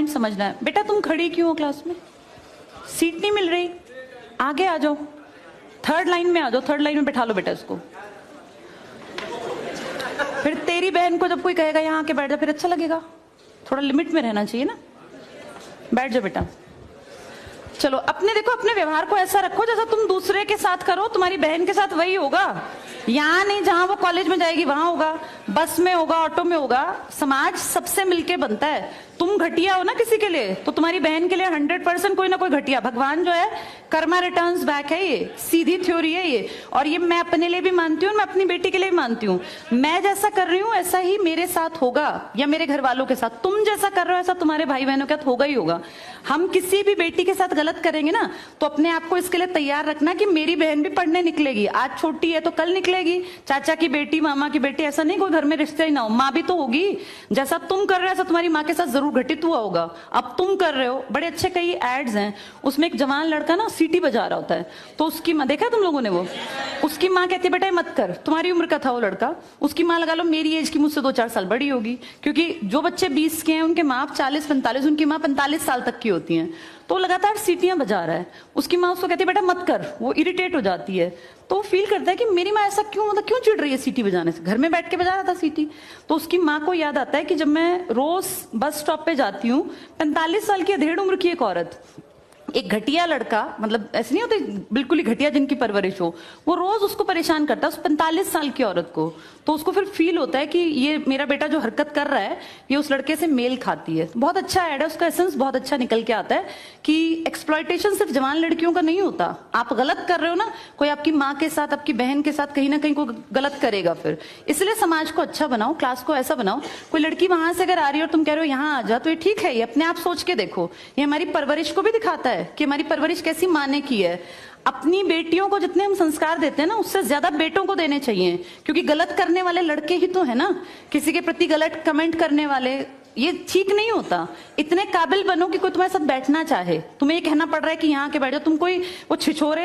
Point समझना है। बेटा तुम खड़ी क्यों हो क्लास में? सीट नहीं मिल रही, आगे आ जाओ, थर्ड लाइन में आ जाओ, थर्ड लाइन में बैठा लो बेटा इसको। फिर तेरी बहन को जब कोई कहेगा यहाँ आके बैठ जा, फिर अच्छा लगेगा? थोड़ा लिमिट में रहना चाहिए ना। बैठ जाओ बेटा। चलो अपने देखो, अपने व्यवहार को ऐसा रखो जैसा तुम दूसरे के साथ करो, तुम्हारी बहन के साथ वही होगा। यहाँ नहीं, जहां वो कॉलेज में जाएगी वहां होगा, बस में होगा, ऑटो में होगा। समाज सबसे मिलके बनता है। तुम घटिया हो ना किसी के लिए, तो तुम्हारी बहन के लिए 100% कोई ना कोई घटिया। भगवान जो है कर्मा रिटर्न्स बैक है, ये सीधी थ्योरी है ये। और ये मैं अपने लिए भी मानती हूँ, मैं अपनी बेटी के लिए भी मानती हूँ। मैं जैसा कर रही हूँ ऐसा ही मेरे साथ होगा, या मेरे घर वालों के साथ। तुम जैसा कर रहे हो ऐसा तुम्हारे भाई बहनों के साथ होगा ही होगा। हम किसी भी बेटी के साथ गलत करेंगे ना, तो अपने आप को इसके लिए तैयार रखना कि मेरी बहन भी पढ़ने निकलेगी। आज छोटी है तो कल निकलेगी। चाचा की बेटी, मामा की बेटी, ऐसा नहीं कोई घर में रिश्ते ही ना हो, माँ भी तो होगी। जैसा तुम कर रहे हो ऐसा तुम्हारी माँ के साथ जरूर घटित हुआ होगा। अब तुम कर रहे हो। बड़े अच्छे कई एड्स हैं, उसमें एक जवान लड़का ना सीटी बजा रहा होता है, तो उसकी माँ, देखा तुम लोगों ने वो, उसकी माँ कहती है बेटा मत कर। तुम्हारी उम्र का था वो लड़का, उसकी माँ लगा लो मेरी एज की, मुझसे 2-4 साल बड़ी होगी, क्योंकि जो बच्चे 20 के हैं उनके माँ 40-45, उनकी माँ 45 साल तक की होती हैं। तो लगातार सीटियां बजा रहा है, उसकी माँ उसको कहती है बेटा मत कर। वो इरिटेट हो जाती है, तो फील करता है कि मेरी माँ ऐसा क्यों, मतलब क्यों चिढ़ रही है सीटी बजाने से, घर में बैठ के बजा रहा था सीटी। तो उसकी माँ को याद आता है कि जब मैं रोज बस स्टॉप पे जाती हूँ, 45 साल की अधेड़ उम्र की एक औरत, एक घटिया लड़का, मतलब ऐसे नहीं होते बिल्कुल ही घटिया जिनकी परवरिश हो, वो रोज उसको परेशान करता है, उस 45 साल की औरत को। तो उसको फिर फील होता है कि ये मेरा बेटा जो हरकत कर रहा है ये उस लड़के से मेल खाती है। बहुत अच्छा ऐड है, उसका एसेंस बहुत अच्छा निकल के आता है कि एक्सप्लॉयटेशन सिर्फ जवान लड़कियों का नहीं होता। आप गलत कर रहे हो ना, कोई आपकी माँ के साथ, आपकी बहन के साथ कहीं ना कहीं कोई गलत करेगा फिर। इसलिए समाज को अच्छा बनाओ, क्लास को ऐसा बनाओ, कोई लड़की वहां से अगर आ रही है और तुम कह रहे हो यहाँ आ जा, तो ये ठीक है। ये अपने आप सोच के देखो, ये हमारी परवरिश को भी दिखाता है कि हमारी परवरिश कैसी माँ ने की है। अपनी बेटियों को जितने हम संस्कार देते हैं ना, उससे ज्यादा बेटों को देने चाहिए, क्योंकि गलत करने वाले लड़के ही तो है ना, किसी के प्रति गलत कमेंट करने वाले। ये ठीक नहीं होता। इतने काबिल बनो कि कोई तुम्हारे साथ बैठना चाहे। तुम्हें ये कहना पड़ रहा है कि यहाँ के बैठ जाओ, तुम कोई वो छिछोरे